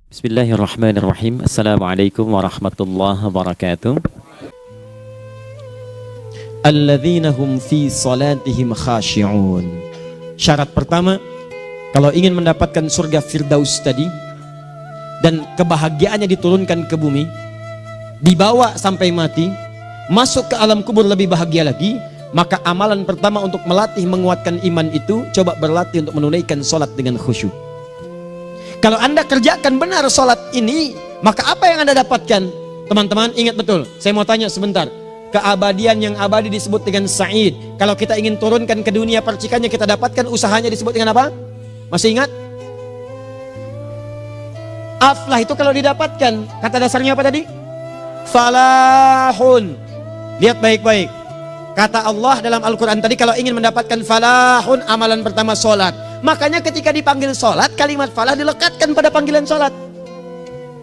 Bismillahirrahmanirrahim. Assalamualaikum warahmatullahi wabarakatuh. Alladzina hum fi salatihim khashi'un. Syarat pertama, kalau ingin mendapatkan surga Firdaus tadi dan kebahagiaannya diturunkan ke bumi, dibawa sampai mati, masuk ke alam kubur lebih bahagia lagi, maka amalan pertama untuk melatih menguatkan iman itu, coba berlatih untuk menunaikan sholat dengan khusyuk. Kalau Anda kerjakan benar sholat ini, maka apa yang Anda dapatkan? Teman-teman ingat betul, saya mau tanya sebentar. Keabadian yang abadi disebut dengan sa'id. Kalau kita ingin turunkan ke dunia percikannya, kita dapatkan usahanya disebut dengan apa? Masih ingat? Aflah itu kalau didapatkan, kata dasarnya apa tadi? Falahun. Lihat baik-baik. Kata Allah dalam Al-Quran tadi, kalau ingin mendapatkan falahun, amalan pertama sholat. Makanya ketika dipanggil sholat, kalimat falah dilekatkan pada panggilan sholat.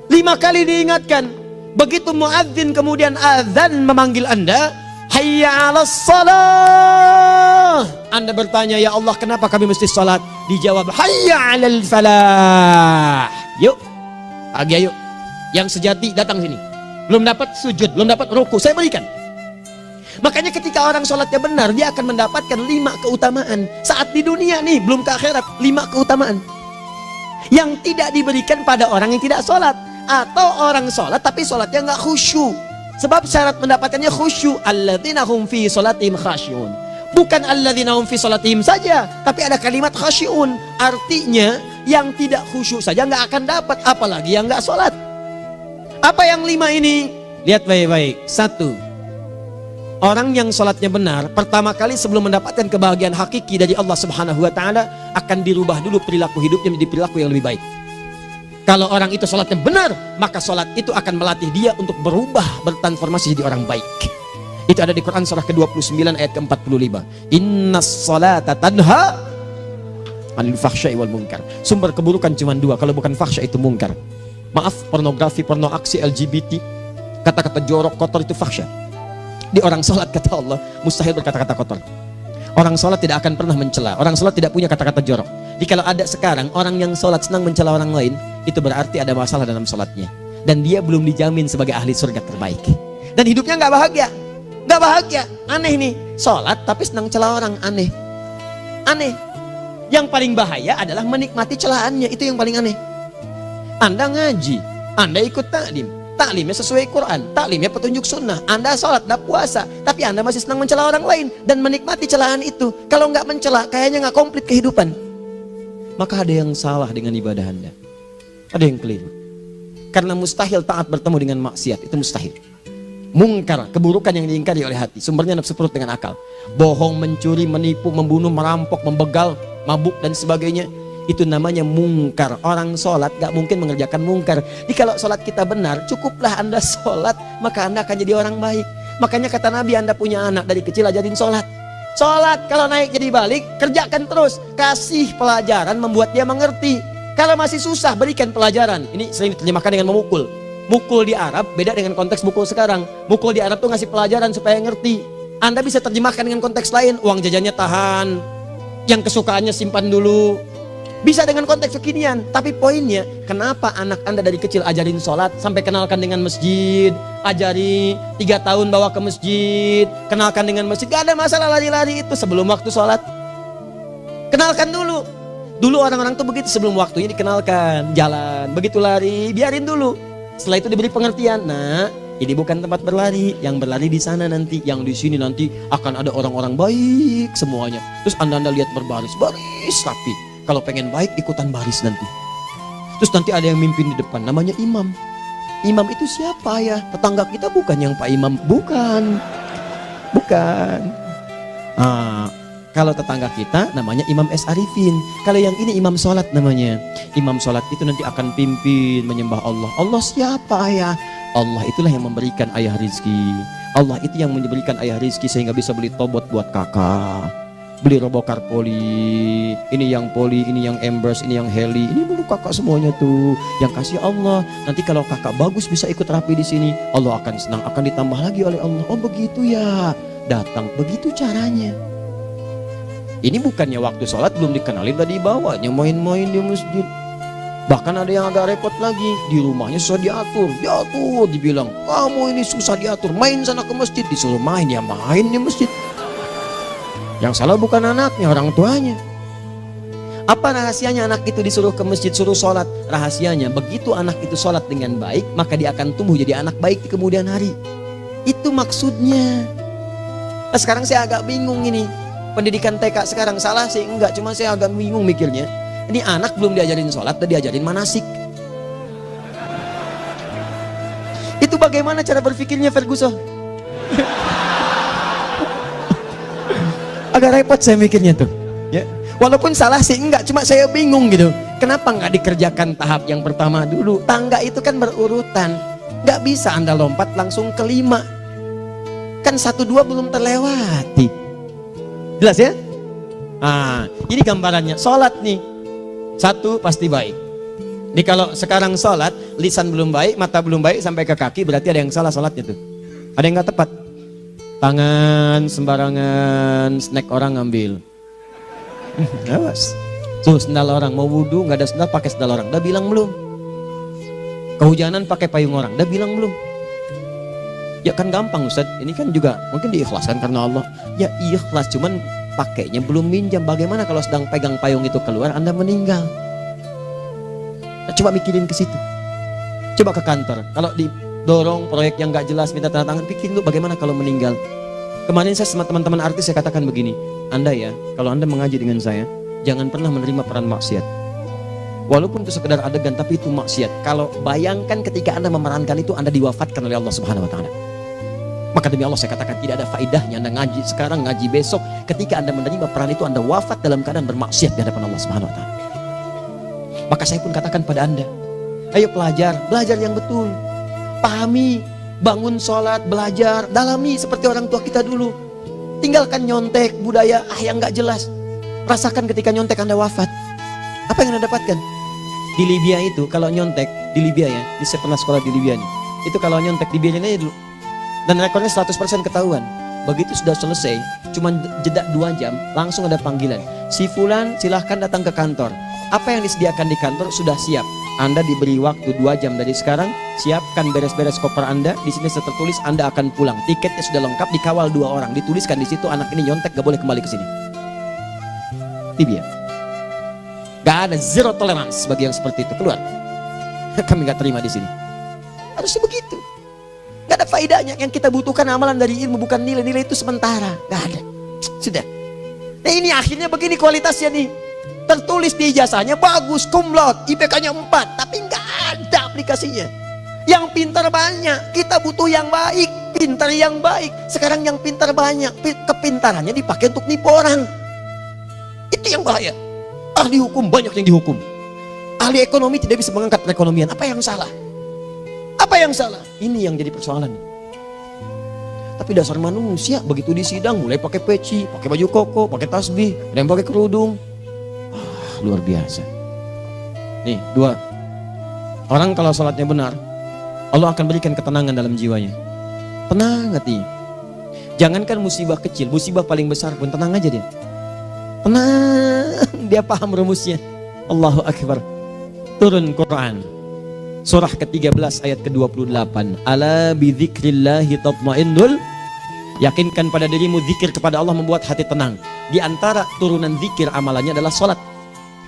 5 kali diingatkan. Begitu muadzin kemudian azan memanggil Anda, hayya 'alas shalah. Anda bertanya, ya Allah kenapa kami mesti sholat? Dijawab, hayya 'alal falah. Yuk, pagi yuk. Yang sejati datang sini. Belum dapat sujud, belum dapat ruku, saya berikan. Makanya ketika orang sholatnya benar, dia akan mendapatkan 5 keutamaan. Saat di dunia nih, belum ke akhirat, 5 keutamaan yang tidak diberikan pada orang yang tidak sholat. Atau orang sholat tapi sholatnya nggak khusyuk. Sebab syarat mendapatkannya khusyuk. Alladzina hum fi sholatihim khasyi'un. Bukan alladzina hum fi sholatihim saja, tapi ada kalimat khasyi'un. Artinya yang tidak khusyuk saja nggak akan dapat, apalagi yang nggak sholat. Apa yang 5 ini? Lihat baik-baik. 1. Orang yang sholatnya benar, pertama kali sebelum mendapatkan kebahagiaan hakiki dari Allah Subhanahu wa Ta'ala, akan dirubah dulu perilaku hidupnya menjadi perilaku yang lebih baik. Kalau orang itu sholatnya benar, maka sholat itu akan melatih dia untuk berubah, bertransformasi jadi orang baik. Itu ada di Quran surah ke-29 ayat ke-45. Innas sholata tanha 'anil fahsya'i wal munkar. Sumber keburukan cuma 2, kalau bukan fahsya itu munkar. Maaf, pornografi, porno aksi, LGBT, kata-kata jorok, kotor itu fahsya. Di orang sholat kata Allah mustahil berkata-kata kotor. Orang sholat tidak akan pernah mencela. Orang sholat tidak punya kata-kata jorok. Jadi kalau ada sekarang orang yang sholat senang mencela orang lain, itu berarti ada masalah dalam sholatnya. Dan dia belum dijamin sebagai ahli surga terbaik. Dan hidupnya nggak bahagia. Nggak bahagia. Aneh nih. Sholat tapi senang celah orang. Aneh. Aneh. Yang paling bahaya adalah menikmati celahannya. Itu yang paling aneh. Anda ngaji. Anda ikut taklim. Taklimnya sesuai Quran, taklimnya petunjuk sunnah. Anda sholat, Anda puasa, tapi Anda masih senang mencela orang lain dan menikmati celahan itu. Kalau nggak mencela, kayaknya nggak komplit kehidupan. Maka ada yang salah dengan ibadah Anda. Ada yang keliru. Karena mustahil taat bertemu dengan maksiat, itu mustahil. Mungkar, keburukan yang diingkari oleh hati, sumbernya nafsu perut dengan akal. Bohong, mencuri, menipu, membunuh, merampok, membegal, mabuk dan sebagainya. Itu namanya mungkar. Orang sholat gak mungkin mengerjakan mungkar. Jadi kalau sholat kita benar, cukuplah Anda sholat, maka Anda akan jadi orang baik. Makanya kata Nabi, Anda punya anak dari kecil ajarin sholat. Sholat kalau naik jadi balik, kerjakan terus. Kasih pelajaran membuat dia mengerti. Kalau masih susah, berikan pelajaran. Ini sering diterjemahkan dengan memukul. Mukul di Arab beda dengan konteks mukul sekarang. Mukul di Arab tuh ngasih pelajaran supaya ngerti. Anda bisa terjemahkan dengan konteks lain. Uang jajannya tahan, yang kesukaannya simpan dulu. Bisa dengan konteks kekinian, tapi poinnya kenapa anak Anda dari kecil ajarin sholat, sampai kenalkan dengan masjid, ajari 3 tahun bawa ke masjid, kenalkan dengan masjid, gak ada masalah lari-lari itu sebelum waktu sholat. Kenalkan dulu. Dulu orang-orang tuh begitu, sebelum waktunya dikenalkan, jalan, begitu lari, biarin dulu. Setelah itu diberi pengertian, nah ini bukan tempat berlari, yang berlari di sana nanti, yang di sini nanti akan ada orang-orang baik semuanya. Terus Anda lihat berbaris, baris rapi. Kalau pengen baik, ikutan baris nanti. Terus nanti ada yang mimpin di depan, namanya imam. Imam itu siapa ya? Tetangga kita bukan yang Pak Imam. Bukan. Bukan. Kalau tetangga kita namanya Imam S. Arifin. Kalau yang ini imam sholat namanya. Imam sholat itu nanti akan pimpin menyembah Allah. Allah siapa ya? Allah itulah yang memberikan ayah rizki. Allah itu yang memberikan ayah rizki sehingga bisa beli tobot buat kakak. Beli robokar poli, ini yang poli, ini yang embers, ini yang heli, ini dulu kakak semuanya tuh. Yang kasih Allah. Nanti kalau kakak bagus bisa ikut rapi di sini, Allah akan senang, akan ditambah lagi oleh Allah. Oh begitu ya, datang begitu caranya. Ini bukannya waktu sholat belum dikenalin tadi bawanya main-main di masjid. Bahkan ada yang agak repot lagi, di rumahnya susah diatur, dibilang, kamu ini susah diatur, main sana ke masjid, disuruh main, ya main di masjid. Yang salah bukan anaknya, orang tuanya. Apa rahasianya anak itu disuruh ke masjid, suruh sholat? Rahasianya, begitu anak itu sholat dengan baik, maka dia akan tumbuh jadi anak baik di kemudian hari. Itu maksudnya. Nah, sekarang saya agak bingung ini, pendidikan TK sekarang salah sih? Enggak, cuma saya agak bingung mikirnya. Ini anak belum diajarin sholat, udah diajarin manasik. Itu bagaimana cara berpikirnya Ferguson? Agak repot saya mikirnya tuh. Ya. Walaupun salah sih enggak, cuma saya bingung gitu. Kenapa nggak dikerjakan tahap yang pertama dulu? Tangga itu kan berurutan. Nggak bisa Anda lompat langsung ke 5. Kan 1, 2 belum terlewati. Jelas ya? Ah, ini gambarannya. Sholat nih. 1 pasti baik. Ini kalau sekarang sholat, lisan belum baik, mata belum baik, sampai ke kaki, berarti ada yang salah sholatnya tuh. Ada yang nggak tepat. Tangan sembarangan, snack orang ngambil. Awas. Tuh sendal orang, mau wudhu nggak ada sendal, pakai sendal orang. Udah bilang belum? Kehujanan pakai payung orang. Udah bilang belum? Ya kan gampang Ustaz. Ini kan juga mungkin diikhlaskan karena Allah. Ya ikhlas, cuman pakainya belum minjam. Bagaimana kalau sedang pegang payung itu keluar, Anda meninggal? Nah, coba mikirin ke situ. Coba ke kantor. Kalau didorong proyek yang nggak jelas, minta tanda tangan, pikirin lu bagaimana kalau meninggal. Kemarin saya sama teman-teman artis saya katakan begini, Anda ya, kalau Anda mengaji dengan saya, jangan pernah menerima peran maksiat. Walaupun itu sekedar adegan, tapi itu maksiat. Kalau bayangkan ketika Anda memerankan itu, Anda diwafatkan oleh Allah Subhanahu Wa Taala. Maka demi Allah saya katakan tidak ada faedahnya Anda ngaji sekarang, ngaji besok. Ketika Anda menerima peran itu, Anda wafat dalam keadaan bermaksiat di hadapan Allah Subhanahu Wa Taala. Maka saya pun katakan pada Anda, ayo belajar yang betul, pahami. Bangun sholat, belajar, dalami seperti orang tua kita dulu. Tinggalkan nyontek, budaya yang gak jelas. Rasakan ketika nyontek Anda wafat. Apa yang Anda dapatkan? Di Libya itu, kalau nyontek, di Libya ya, saya pernah sekolah di Libya nih. Itu kalau nyontek, dibiarin aja dulu. Dan rekornya 100% ketahuan. Begitu sudah selesai, cuma jeda 2 jam, langsung ada panggilan. Si Fulan silahkan datang ke kantor. Apa yang disediakan di kantor sudah siap. Anda diberi waktu 2 jam dari sekarang, siapkan beres-beres koper Anda. Di sini sudah tertulis Anda akan pulang. Tiketnya sudah lengkap, dikawal 2 orang. Dituliskan di situ anak ini nyontek gak boleh kembali ke sini. Libya. Gak ada, zero tolerance bagi yang seperti itu, keluar. Kami gak terima di sini. Harusnya begitu. Gak ada faedahnya. Yang kita butuhkan amalan dari ilmu, bukan nilai-nilai itu sementara. Gak ada. Sudah. Nah ini akhirnya begini kualitasnya nih. Tertulis di ijazahnya bagus, cum laude, IPK-nya 4, tapi nggak ada aplikasinya. Yang pintar banyak, kita butuh yang baik, pintar yang baik. Sekarang yang pintar banyak, kepintarannya dipakai untuk nipu orang. Itu yang bahaya. Ahli hukum banyak yang dihukum. Ahli ekonomi tidak bisa mengangkat perekonomian. Apa yang salah? Apa yang salah? Ini yang jadi persoalan. Tapi dasar manusia, begitu di sidang mulai pakai peci, pakai baju koko, pakai tasbih, ada yang pakai kerudung. Luar biasa. Nih 2. Orang kalau sholatnya benar, Allah akan berikan ketenangan dalam jiwanya. Tenang hati. Jangankan musibah kecil, musibah paling besar pun tenang aja dia. Tenang, dia paham rumusnya. Allahu Akbar. Turun Quran. Surah ke-13 ayat ke-28. Ala bidzikrillahi tatmainnul. Yakinkan pada dirimu, zikir kepada Allah membuat hati tenang. Di antara turunan zikir amalannya adalah sholat.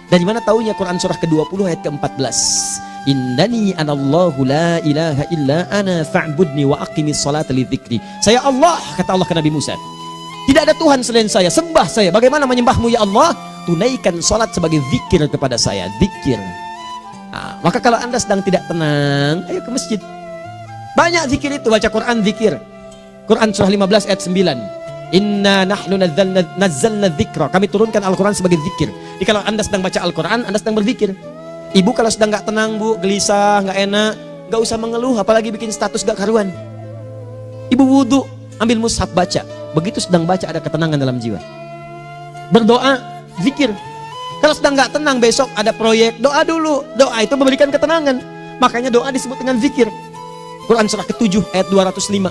Dari mana taunya? Quran surah ke-20 ayat ke-14. Innani anallahu la ilaha illa ana fa'budni wa aqimis salata lidzikri. Saya Allah, kata Allah ke Nabi Musa. Tidak ada Tuhan selain saya, sembah saya. Bagaimana menyembahmu ya Allah? Tunaikan salat sebagai zikir kepada saya, zikir. Nah, maka kalau Anda sedang tidak tenang, ayo ke masjid. Banyak zikir itu, baca Quran zikir. Quran surah 15 ayat 9. Inna nahnu nazzalna dzikra. Kami turunkan Al-Quran sebagai zikir. Jadi kalau Anda sedang baca Al-Quran, Anda sedang berzikir. Ibu kalau sedang gak tenang, Bu, gelisah, gak enak, gak usah mengeluh, apalagi bikin status gak karuan. Ibu wudhu, ambil mushaf baca. Begitu sedang baca ada ketenangan dalam jiwa. Berdoa, zikir. Kalau sedang gak tenang, besok ada proyek, doa dulu. Doa itu memberikan ketenangan. Makanya doa disebut dengan zikir. Quran surah ke-7 ayat 205.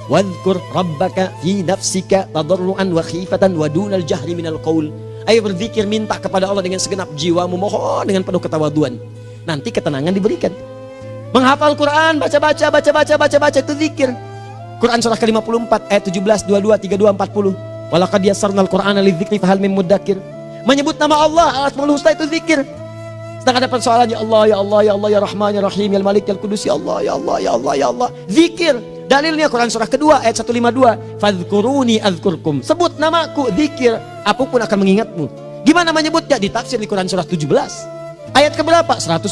Wadhkur rabbaka fi nafsika tadarruan wa khifatan wa dunal jahri minal qaul. Ayo berzikir, minta kepada Allah dengan segenap jiwamu, mohon dengan penuh ketawaduan. nanti ketenangan diberikan. Menghafal Quran, baca itu zikir. Quran surah ke-54 ayat 17, 22, 32, 40. Walaqad yassarnal Qur'ana lidzikri fahal mim mudzakir. Menyebut nama Allah, Asmaul Husna itu zikir. Sedang ada persoalan, ya Allah, ya Allah, ya Allah, ya Rahman, ya Rahim, ya Malik, ya Qudus, ya Allah, ya Allah, ya Allah, ya Allah. Zikir. Dalilnya Quran surah kedua ayat 152. Fadhkuruni adzkurkum. Sebut namaku, zikir. Apapun akan mengingatmu. Gimana menyebutnya? Ditafsir di Quran surah 17. Ayat keberapa? 110.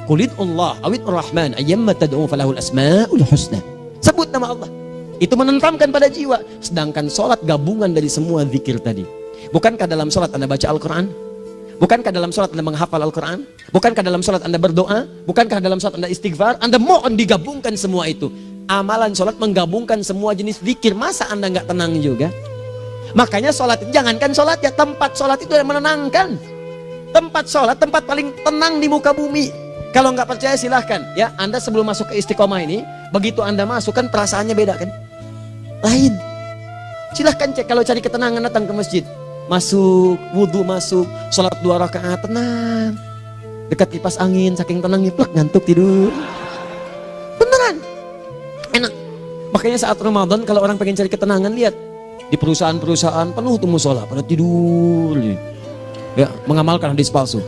Qulid Allah awid Rahman ayyamma tad'u falahul asmaul husna. Sebut nama Allah. Itu menenteramkan pada jiwa. Sedangkan sholat gabungan dari semua zikir tadi. Bukankah dalam sholat Anda baca Al-Quran? Bukankah dalam sholat Anda menghafal Al-Quran? Bukankah dalam sholat Anda berdoa? Bukankah dalam sholat Anda istighfar? Anda mohon digabungkan semua itu. Amalan sholat menggabungkan semua jenis zikir. Masa Anda nggak tenang juga? Makanya sholat itu, jangankan sholat ya, tempat sholat itu yang menenangkan. Tempat sholat, tempat paling tenang di muka bumi. Kalau nggak percaya silahkan ya, Anda sebelum masuk ke Istiqomah ini, begitu Anda masuk kan perasaannya beda kan? Lain. Silahkan cek, kalau cari ketenangan datang ke masjid. Masuk, wudhu masuk, sholat 2 rakaat, tenang. Dekat kipas angin, saking tenangnya, plek, ngantuk tidur. Beneran. Enak. Makanya saat Ramadan kalau orang pengen cari ketenangan, lihat. Di perusahaan-perusahaan penuh tuh musola, pada tidur. Ya, mengamalkan hadis palsu.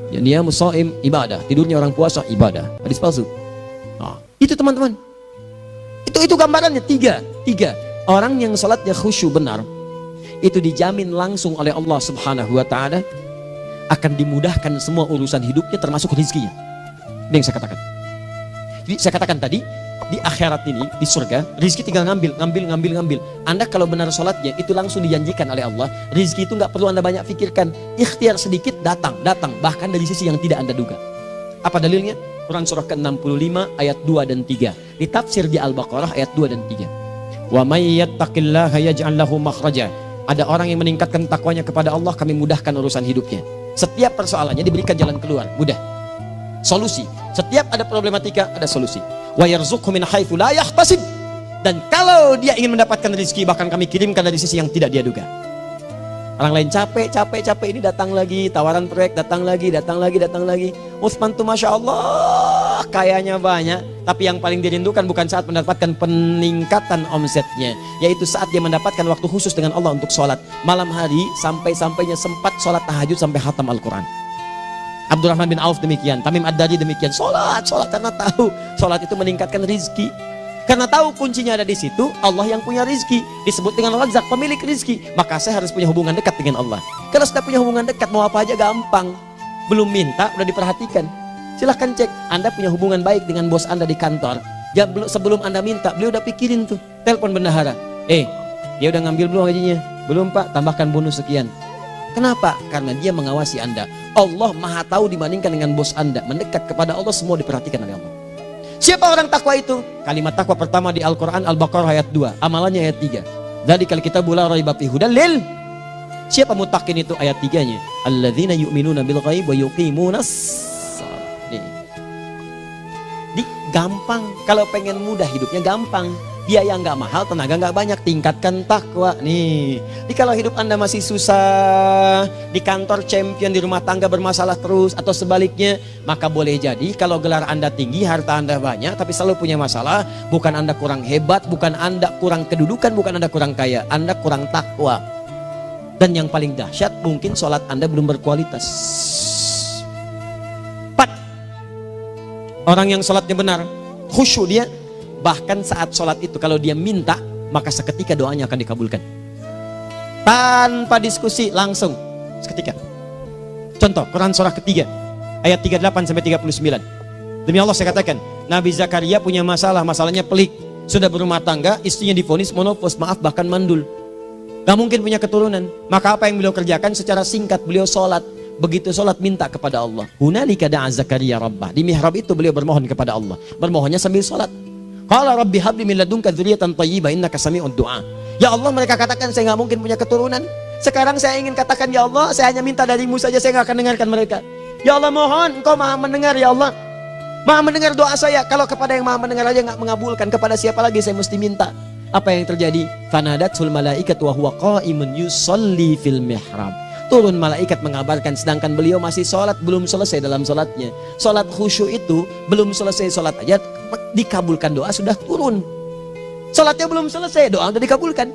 Ya, dia musaim ibadah, tidurnya orang puasa ibadah, hadis palsu. Nah, itu teman-teman. Itu gambarannya tiga. Orang yang salatnya khusyuk benar, itu dijamin langsung oleh Allah Subhanahu wa taala akan dimudahkan semua urusan hidupnya termasuk rezekinya. Ini yang saya katakan. Jadi saya katakan tadi, di akhirat ini, di surga, rezeki tinggal ngambil. Anda kalau benar sholatnya, itu langsung dijanjikan oleh Allah. Rezeki itu nggak perlu Anda banyak pikirkan. Ikhtiar sedikit, datang. Bahkan dari sisi yang tidak Anda duga. Apa dalilnya? Quran surah ke-65 ayat 2 dan 3. Ditafsir di Al-Baqarah ayat 2 dan 3. Wa may yattaqillaha yaj'al lahu makhraja. Ada orang yang meningkatkan takwanya kepada Allah, kami mudahkan urusan hidupnya. Setiap persoalannya diberikan jalan keluar, mudah. Solusi. Setiap ada problematika, ada solusi. Wa yarzuqhu min haitsu la yahtasib. Dan kalau dia ingin mendapatkan rezeki, bahkan kami kirimkan dari sisi yang tidak dia duga. Orang lain capek ini datang lagi, tawaran proyek datang lagi. Utsman tuh Masya Allah, kayanya banyak. Tapi yang paling dirindukan bukan saat mendapatkan peningkatan omsetnya, yaitu saat dia mendapatkan waktu khusus dengan Allah untuk sholat. Malam hari sampai-sampainya sempat sholat tahajud sampai khatam Al-Quran. Abdurrahman bin Auf demikian, Tamim Ad-Dari demikian. Sholat karena tahu sholat itu meningkatkan rizki. Karena tahu kuncinya ada di situ, Allah yang punya rizki. Disebut dengan Razzaq, pemilik rizki. Maka saya harus punya hubungan dekat dengan Allah. Kalau sudah punya hubungan dekat, mau apa aja gampang. Belum minta, udah diperhatikan. Silahkan cek, Anda punya hubungan baik dengan bos Anda di kantor. Ya, sebelum Anda minta, beliau udah pikirin tuh. Telepon bendahara. Dia udah ngambil belum gajinya? Belum Pak, tambahkan bonus sekian. Kenapa? Karena dia mengawasi Anda. Allah maha tahu dibandingkan dengan bos Anda. Mendekat kepada Allah, semua diperhatikan oleh Allah. Siapa orang takwa itu? Kalimat takwa pertama di Al-Quran Al-Baqarah ayat 2, amalannya ayat 3. Dzalikal kitabu la raiba fihi hudal lil. Siapa mutakin itu? Ayat 3-nya. Alladzina yu'minuna bil ghaib wa yuqimunas shalah. Gampang. Kalau pengen mudah hidupnya gampang. Biaya nggak mahal, tenaga nggak banyak, tingkatkan takwa nih. Jadi kalau hidup Anda masih susah, di kantor champion, di rumah tangga bermasalah terus, atau sebaliknya, maka boleh jadi kalau gelar Anda tinggi, harta Anda banyak, tapi selalu punya masalah, bukan Anda kurang hebat, bukan Anda kurang kedudukan, bukan Anda kurang kaya, Anda kurang takwa. Dan yang paling dahsyat, mungkin sholat Anda belum berkualitas. 4. Orang yang sholatnya benar, khusyuk dia. Bahkan saat sholat itu kalau dia minta, maka seketika doanya akan dikabulkan. Tanpa diskusi, langsung seketika. Contoh, Quran surah ketiga ayat 38-39. Demi Allah saya katakan, Nabi Zakaria punya masalahnya pelik. Sudah berumah tangga, istrinya divonis monopos, maaf bahkan mandul. Gak mungkin punya keturunan. Maka apa yang beliau kerjakan? Secara singkat beliau sholat. Begitu sholat minta kepada Allah. Hunalika da'a Zakaria rabbah. Di mihrab itu beliau bermohon kepada Allah. Bermohonnya sambil sholat. Qala rabbi habli min ladunka dzurriyyatan thayyibah innaka sami'ud du'a. Ya Allah, mereka katakan saya nggak mungkin punya keturunan. Sekarang saya ingin katakan, ya Allah, saya hanya minta darimu saja, saya nggak akan dengarkan mereka. Ya Allah, mohon engkau maha mendengar, ya Allah. Maha mendengar doa saya. Kalau kepada yang maha mendengar aja nggak mengabulkan, kepada siapa lagi saya mesti minta? Apa yang terjadi? Fanadatul malaikatu wa huwa qa'imun yusalli fil mihrab. turun malaikat mengabarkan, sedangkan beliau masih sholat, belum selesai dalam sholatnya. Sholat khusyuk itu belum selesai sholat aja dikabulkan, doa sudah turun. Sholatnya belum selesai, doa sudah dikabulkan.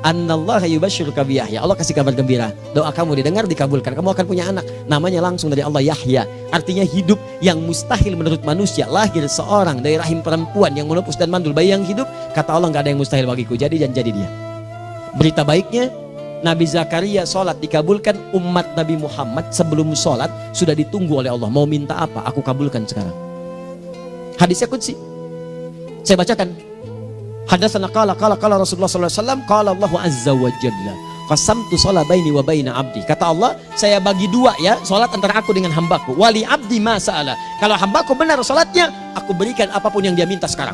Annallaha yubashshiruka bi Yahya. Allah kasih kabar gembira, doa kamu didengar, dikabulkan, kamu akan punya anak, namanya langsung dari Allah Yahya. Artinya hidup yang mustahil menurut manusia, lahir seorang dari rahim perempuan yang menepus dan mandul, bayi yang hidup, kata Allah nggak ada yang mustahil bagiku, jadi dan jadi dia. Berita baiknya, Nabi Zakaria sholat dikabulkan. Umat Nabi Muhammad sebelum sholat sudah ditunggu oleh Allah, mau minta apa, aku kabulkan sekarang. Hadisnya qudsi, saya bacakan. Hadatsana qala Rasulullah sallallahu alaihi wasallam, qala Allahu azza wa jalla, qasamtu shalah baini wa baina abdi. Kata Allah, saya bagi dua ya salat antara aku dengan hambaku. Wali abdi ma sa'ala. Kalau hambaku benar salatnya, aku berikan apapun yang dia minta sekarang.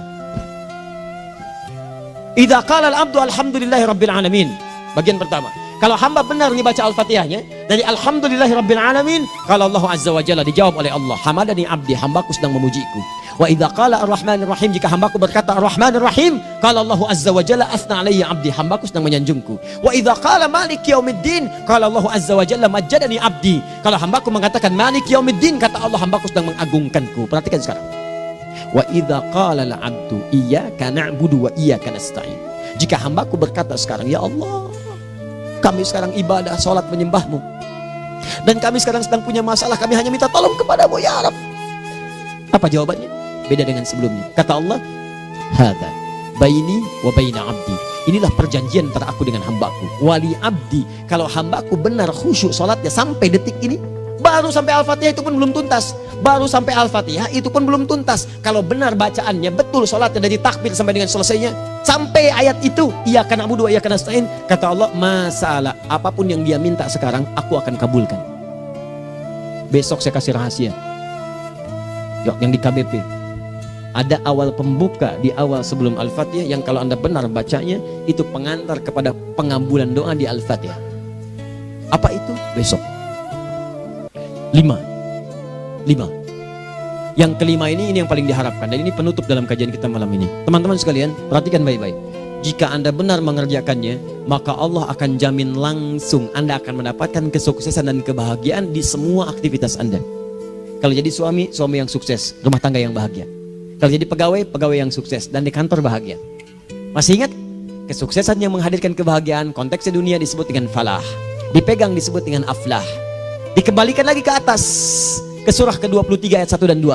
Idza qala al-abdu alhamdulillahi rabbil alamin. Bagian pertama, kalau hamba benar nih baca Al-Fatihahnya dari alhamdulillahi rabbil alamin, kalau Allah azza wa jalla dijawab oleh Allah, hamadani abdi, hambaku sedang memujiku. Wa idza qala ar-rahmanir rahim, jika hambaku berkata ar-rahmanir rahim, qala Allah azza wa jalla athna alayya abdi, hambaku sedang menyanjungku. Wa idza qala maliki yaumiddin, qala Allah azza wa jalla majjadani abdi, kalau hambaku mengatakan maliki yaumiddin, kata Allah hambaku sedang mengagungkanku. Perhatikan sekarang. Wa idza qala al-'abdu iyyaka na'budu wa iyyaka nasta'in, jika hambaku berkata sekarang, ya Allah, kami sekarang ibadah, sholat menyembahmu, dan kami sekarang sedang punya masalah, kami hanya minta tolong kepadamu ya Rabb. Apa jawabannya? Beda dengan sebelumnya. Kata Allah, hadza baini wa baina abdi, inilah perjanjian antara aku dengan hambaku. Wali abdi, kalau hambaku benar khusyuk sholatnya sampai detik ini, baru sampai Al-Fatihah itu pun belum tuntas, baru sampai Al-Fatihah itu pun belum tuntas. Kalau benar bacaannya betul, sholatnya dari takbir sampai dengan selesainya, sampai ayat itu, iyyaka na'budu wa iyyaka nasta'in, kata Allah, masalah apapun yang dia minta sekarang, aku akan kabulkan. Besok saya kasih rahasia yang di KBP. Ada awal pembuka di awal sebelum Al-Fatihah yang kalau Anda benar bacanya, itu pengantar kepada pengabulan doa di Al-Fatihah. Apa itu? Besok. 5. Yang kelima ini yang paling diharapkan, dan ini penutup dalam kajian kita malam ini. Teman-teman sekalian, perhatikan baik-baik. Jika Anda benar mengerjakannya, maka Allah akan jamin langsung Anda akan mendapatkan kesuksesan dan kebahagiaan di semua aktivitas Anda. Kalau jadi suami yang sukses, rumah tangga yang bahagia. Kalau jadi pegawai yang sukses, dan di kantor bahagia. Masih ingat? Kesuksesan yang menghadirkan kebahagiaan, konteksnya dunia disebut dengan falah, dipegang disebut dengan aflah. Dikembalikan lagi ke atas, ke surah ke-23 ayat 1 dan 2.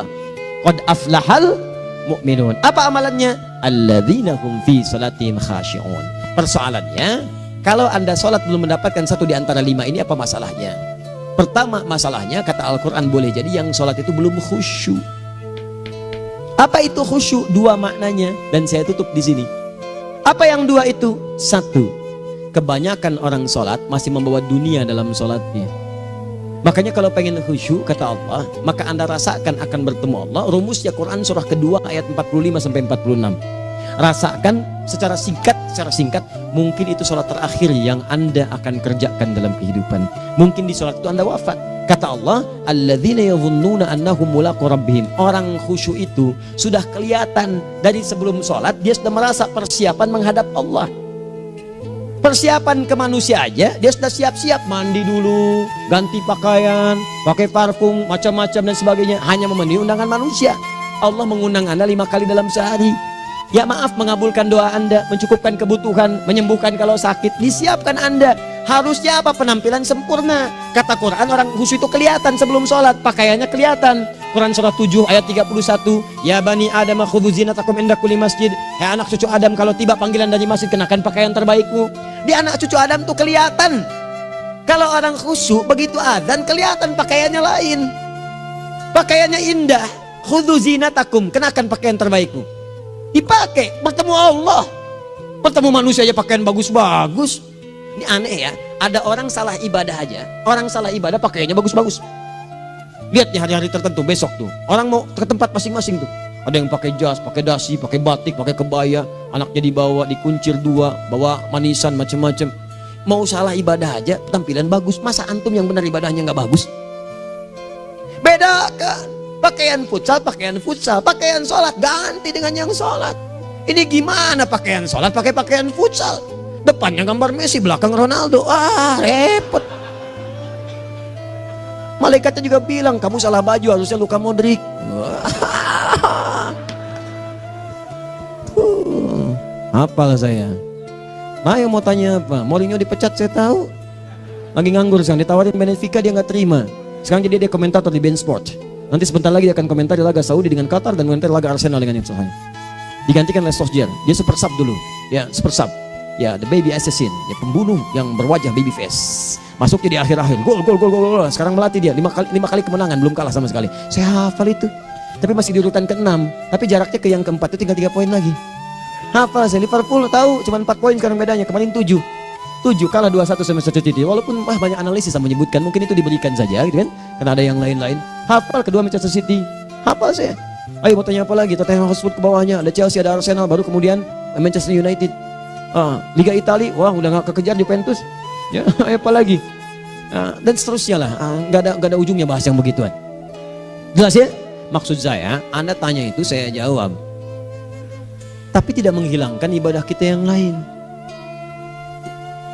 Qad aflahal mu'minun. Apa amalannya? Alladzina hum fi salatihim khashi'un. Persoalannya, kalau Anda sholat belum mendapatkan satu di antara 5 ini, apa masalahnya? Pertama masalahnya, kata Al-Quran, boleh jadi yang sholat itu belum khusyuk. Apa itu khusyuk? 2 maknanya, dan saya tutup di sini. Apa yang 2 itu? 1, kebanyakan orang sholat masih membawa dunia dalam sholatnya. Makanya kalau pengen khusyuk, kata Allah, maka Anda rasakan akan bertemu Allah. Rumusnya Quran surah kedua ayat 45 sampai 46. Rasakan secara singkat, mungkin itu sholat terakhir yang Anda akan kerjakan dalam kehidupan. Mungkin di sholat itu Anda wafat. Kata Allah, alladzina yadhunnuna annahum mulaqu rabbihim. Orang khusyuk itu sudah kelihatan dari sebelum sholat, dia sudah merasa persiapan menghadap Allah. Persiapan ke manusia aja, dia sudah siap-siap, mandi dulu, ganti pakaian, pakai parfum, macam-macam dan sebagainya, hanya memenuhi undangan manusia. Allah mengundang Anda 5 kali dalam sehari. Ya maaf, mengabulkan doa Anda, mencukupkan kebutuhan, menyembuhkan kalau sakit, disiapkan Anda. Harusnya apa? Penampilan sempurna. Kata Quran, orang khusyuk itu kelihatan sebelum sholat, pakaiannya kelihatan. Quran surah 7 ayat 31, ya bani Adam khudhu zinatakum inda kulli masjid. Hai anak cucu Adam, kalau tiba panggilan dari masjid, kenakan pakaian terbaikmu. Di anak cucu Adam tuh kelihatan. Kalau orang khusyuk, begitu adzan kelihatan pakaiannya lain. Pakaiannya indah. Khudhu zinatakum, kenakan pakaian terbaikmu. Dipakai, bertemu Allah. Bertemu manusia aja pakaian bagus-bagus. Ini aneh ya, ada orang salah ibadah aja. Orang salah ibadah pakaiannya bagus-bagus. Lihat nih hari-hari tertentu, besok tuh orang mau ke tempat masing-masing tuh. Ada yang pakai jas, pakai dasi, pakai batik, pakai kebaya. Anaknya dibawa, dikuncir 2, bawa manisan macam-macam. Mau salah ibadah aja, tampilan bagus. Masa antum yang benar ibadahnya nggak bagus? Bedakan. Pakaian futsal, pakaian sholat ganti dengan yang sholat. Ini gimana pakaian sholat pakai pakaian futsal? Depannya gambar Messi, belakang Ronaldo. Repot. Malaikatnya juga bilang, kamu salah baju, harusnya Luka Modric. Apalah saya. Nah, yang mau tanya apa? Mourinho dipecat saya tahu. Lagi nganggur sekarang, ditawarin Benfica dia nggak terima. Sekarang jadi dia komentator di beIN Sport. Nanti sebentar lagi dia akan komentari laga Saudi dengan Qatar dan komentari laga Arsenal dengan yang Sahih. Digantikan oleh Solskjaer. Dia super sub dulu. Ya, super sub. Ya, the baby assassin, ya pembunuh yang berwajah baby face. Masuknya di akhir-akhir. Gol. Sekarang melatih dia 5 kali kemenangan, belum kalah sama sekali. Saya hafal itu. Tapi masih di urutan ke-6. Tapi jaraknya ke yang ke-4 itu tinggal 3 poin lagi. Hafal saya. Liverpool tahu cuma 4 poin sekarang bedanya. Kemarin 7 kalah 2-1 sama Manchester City. Walaupun banyak analisis yang menyebutkan mungkin itu diberikan saja gitu kan. Karena ada yang lain-lain. Hafal kedua Manchester City. Hafal saya. Ayo mau tanya apa lagi? Tottenham Hotspur ke bawahnya. Ada Chelsea, ada Arsenal, baru kemudian Manchester United. Liga Italia, wah udah gak kekejar Juventus. Ya, apa lagi? Dan seterusnya lah. Gak ada ujungnya bahas yang begituan. Jelas ya? Maksud saya, Anda tanya itu saya jawab. Tapi tidak menghilangkan ibadah kita yang lain.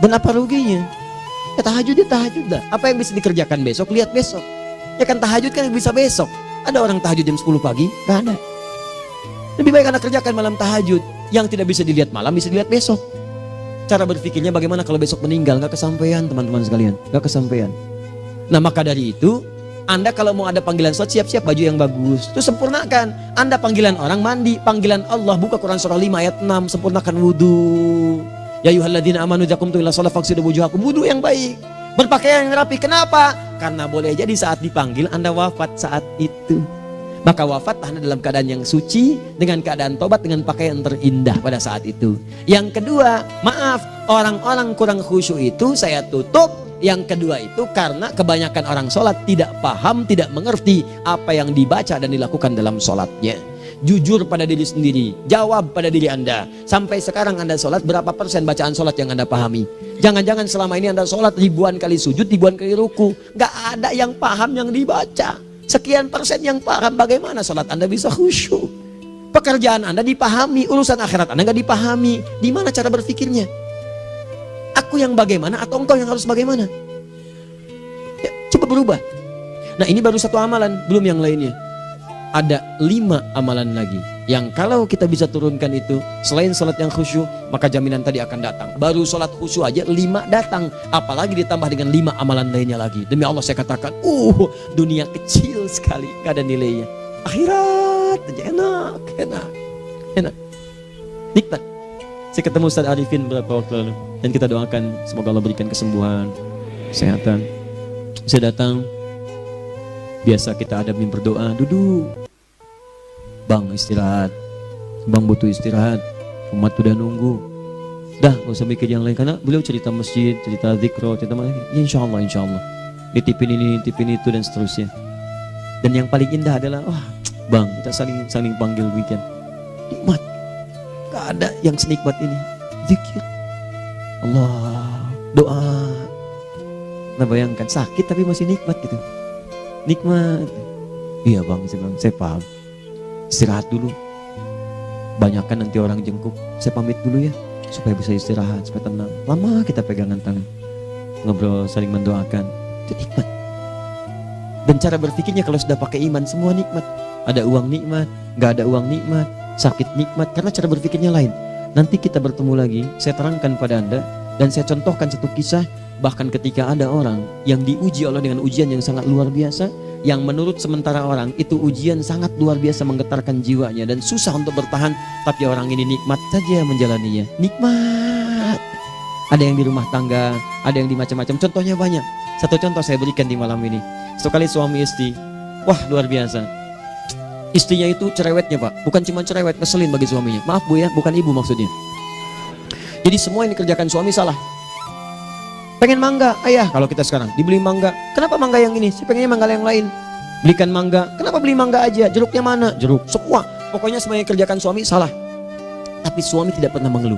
Dan apa ruginya? Ya tahajud dah. Apa yang bisa dikerjakan besok, lihat besok. Ya kan tahajud kan bisa besok. Ada orang tahajud jam 10 pagi? Gak ada. Lebih baik Anda kerjakan malam tahajud. Yang tidak bisa dilihat malam, bisa dilihat besok. Cara berpikirnya bagaimana kalau besok meninggal? Gak kesampaian teman-teman sekalian. Gak kesampaian. Nah maka dari itu, Anda kalau mau ada panggilan sholat, siap-siap baju yang bagus. Itu sempurnakan. Anda panggilan orang mandi, panggilan Allah. Buka Quran surah 5 ayat 6, sempurnakan wudhu. Ya ayyuhalladzina amanu idza qumtum ila shalah faghsilu wujuhakum. Wudhu yang baik. Berpakaian yang rapi. Kenapa? Karena boleh jadi saat dipanggil Anda wafat saat itu. Maka wafat Anda dalam keadaan yang suci, dengan keadaan tobat, dengan pakaian terindah pada saat itu. Yang kedua, maaf, orang-orang kurang khusyuk itu saya tutup. Yang kedua itu karena kebanyakan orang sholat tidak paham, tidak mengerti apa yang dibaca dan dilakukan dalam sholatnya. Jujur pada diri sendiri, jawab pada diri Anda. Sampai sekarang Anda sholat, berapa persen bacaan sholat yang Anda pahami? Jangan-jangan selama ini Anda sholat ribuan kali sujud, ribuan kali ruku. Gak ada yang paham yang dibaca. Sekian persen yang paham. Bagaimana sholat Anda bisa khusyuk? Pekerjaan Anda dipahami, urusan akhirat Anda gak dipahami. Di mana cara berpikirnya? Aku yang bagaimana atau engkau yang harus bagaimana? Ya, coba berubah. Nah ini baru satu amalan, belum yang lainnya. Ada 5 amalan lagi yang kalau kita bisa turunkan itu, selain sholat yang khusyuk, maka jaminan tadi akan datang. Baru sholat khusyuk aja 5 datang, apalagi ditambah dengan 5 amalan lainnya lagi. Demi Allah saya katakan, dunia kecil sekali, gak ada nilainya. Akhirat aja enak, nikmat. Saya ketemu Ustaz Arifin beberapa waktu lalu, dan kita doakan semoga Allah berikan kesembuhan, kesehatan. Saya datang, biasa kita adamin berdoa, duduk. Bang istirahat, bang butuh istirahat, umat udah nunggu. Dah gak usah mikir yang lain, karena beliau cerita masjid, cerita zikro, cerita mana. Ya, insya Allah nitipin ini, nitipin itu dan seterusnya. Dan yang paling indah adalah, bang kita saling panggil weekend. Nikmat, gak ada yang senikmat ini. Zikir, Allah, doa. Nah bayangkan sakit tapi masih nikmat gitu. Nikmat. Iya bang, saya paham. Istirahat dulu. Banyakkan nanti orang jengkuk. Saya pamit dulu ya, supaya bisa istirahat, supaya tenang. Lama kita pegangan tangan, ngobrol, saling mendoakan. Itu nikmat. Dan cara berpikirnya kalau sudah pakai iman, semua nikmat. Ada uang nikmat, gak ada uang nikmat, sakit nikmat. Karena cara berpikirnya lain. Nanti kita bertemu lagi, saya terangkan pada Anda. Dan saya contohkan satu kisah. Bahkan ketika ada orang yang diuji Allah dengan ujian yang sangat luar biasa, yang menurut sementara orang itu ujian sangat luar biasa menggetarkan jiwanya dan susah untuk bertahan, tapi orang ini nikmat saja menjalaninya. Nikmat. Ada yang di rumah tangga, ada yang di macam-macam. Contohnya banyak. Satu contoh saya berikan di malam ini. Satu kali suami istri, wah luar biasa. Istrinya itu cerewetnya Pak, bukan cuma cerewet, ngeselin bagi suaminya. Maaf Bu ya, bukan ibu maksudnya. Jadi semua yang dikerjakan suami salah. Pengen mangga, ayah kalau kita sekarang dibeli mangga. Kenapa mangga yang ini? Saya pengennya mangga yang lain. Belikan mangga. Kenapa beli mangga aja? Jeruknya mana? Jeruk. Semua. Pokoknya semua yang kerjakan suami salah. Tapi suami tidak pernah mengeluh.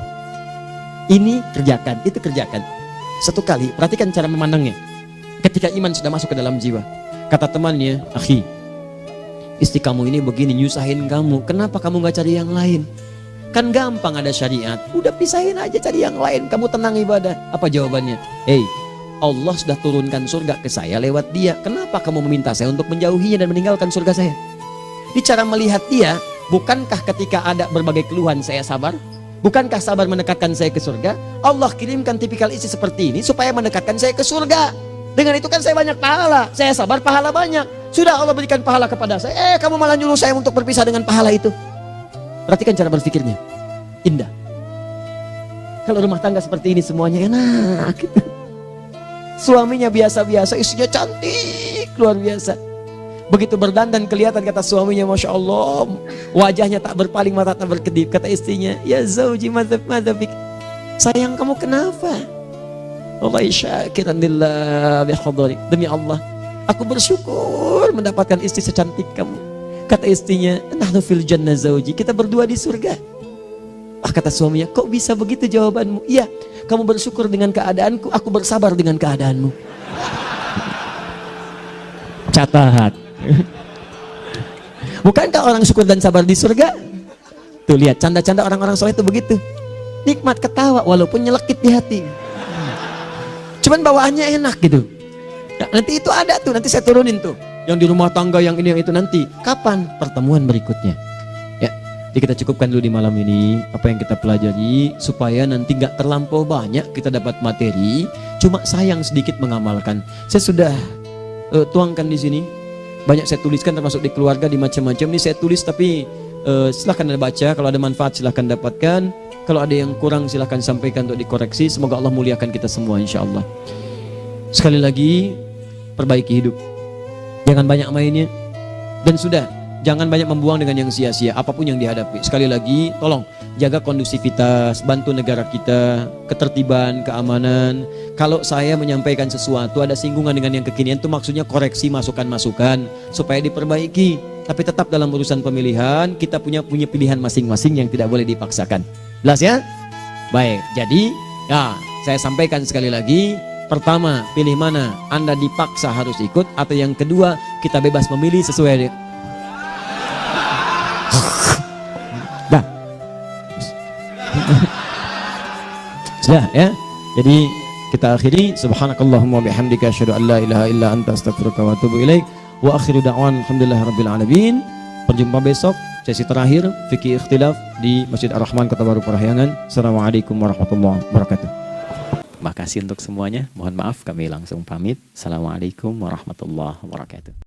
Ini kerjakan, itu kerjakan. Satu kali, perhatikan cara memandangnya. Ketika iman sudah masuk ke dalam jiwa. Kata temannya, akhi, istri kamu ini begini nyusahin kamu. Kenapa kamu gak cari yang lain? Kan gampang ada syariat. Udah pisahin aja cari yang lain. Kamu tenang ibadah. Apa jawabannya? Hey, Allah sudah turunkan surga ke saya lewat dia. Kenapa kamu meminta saya untuk menjauhinya dan meninggalkan surga saya? Di cara melihat dia, bukankah ketika ada berbagai keluhan saya sabar? Bukankah sabar mendekatkan saya ke surga? Allah kirimkan tipikal istri seperti ini supaya mendekatkan saya ke surga. Dengan itu kan saya banyak pahala. Saya sabar, pahala banyak. Sudah Allah berikan pahala kepada saya, kamu malah nyuruh saya untuk berpisah dengan pahala itu. Perhatikan cara berpikirnya, indah. Kalau rumah tangga seperti ini semuanya enak gitu. Suaminya biasa-biasa, istrinya cantik luar biasa. Begitu berdandan kelihatan kata suaminya, Masya Allah, wajahnya tak berpaling, mata tak berkedip. Kata istrinya, ya zauji madzabik, sayang kamu kenapa? Wallahi syakiran lillah bihadari, demi Allah aku bersyukur mendapatkan istri secantik kamu. Kata istrinya, nahnu fil jannah zauji, kita berdua di surga. Kata suaminya, kok bisa begitu jawabanmu? Iya, kamu bersyukur dengan keadaanku, aku bersabar dengan keadaanmu. Catat. Bukankah orang syukur dan sabar di surga? Tuh lihat, canda-canda orang-orang soleh itu begitu. Nikmat ketawa walaupun nyelekit di hati. Cuman bawaannya enak gitu. Nah, nanti itu ada tuh, nanti saya turunin tuh. Yang di rumah tangga, yang ini, yang itu nanti. Kapan? Pertemuan berikutnya. Ya, jadi kita cukupkan dulu di malam ini apa yang kita pelajari supaya nanti nggak terlampau banyak kita dapat materi. Cuma sayang sedikit mengamalkan. Saya sudah tuangkan di sini. Banyak saya tuliskan termasuk di keluarga, di macam-macam. Ini saya tulis tapi silahkan Anda baca. Kalau ada manfaat silahkan dapatkan. Kalau ada yang kurang silahkan sampaikan untuk dikoreksi. Semoga Allah muliakan kita semua insya Allah. Sekali lagi, perbaiki hidup. Jangan banyak mainnya. Dan sudah, jangan banyak membuang dengan yang sia-sia apapun yang dihadapi. Sekali lagi, tolong jaga kondusivitas, bantu negara kita, ketertiban, keamanan. Kalau saya menyampaikan sesuatu ada singgungan dengan yang kekinian, itu maksudnya koreksi masukan-masukan supaya diperbaiki. Tapi tetap dalam urusan pemilihan kita punya pilihan masing-masing yang tidak boleh dipaksakan. Jelas ya? Baik, jadi ya saya sampaikan sekali lagi. Pertama, pilih mana? Anda dipaksa harus ikut, atau yang kedua, kita bebas memilih sesuai. Dah. Sudah ya. Jadi kita akhiri. Subhanakallahumma bihamdika asyhadu an la ilaha illa anta astaghfiruka wa atubu ilaik. Wa akhiru da'wan alhamdulillahirabbil alamin. Berjumpa besok sesi terakhir fikih ikhtilaf di Masjid Ar-Rahman Kota Baru Parahyangan. Assalamualaikum warahmatullahi wabarakatuh. Terima kasih untuk semuanya. Mohon maaf kami langsung pamit. Assalamualaikum warahmatullahi wabarakatuh.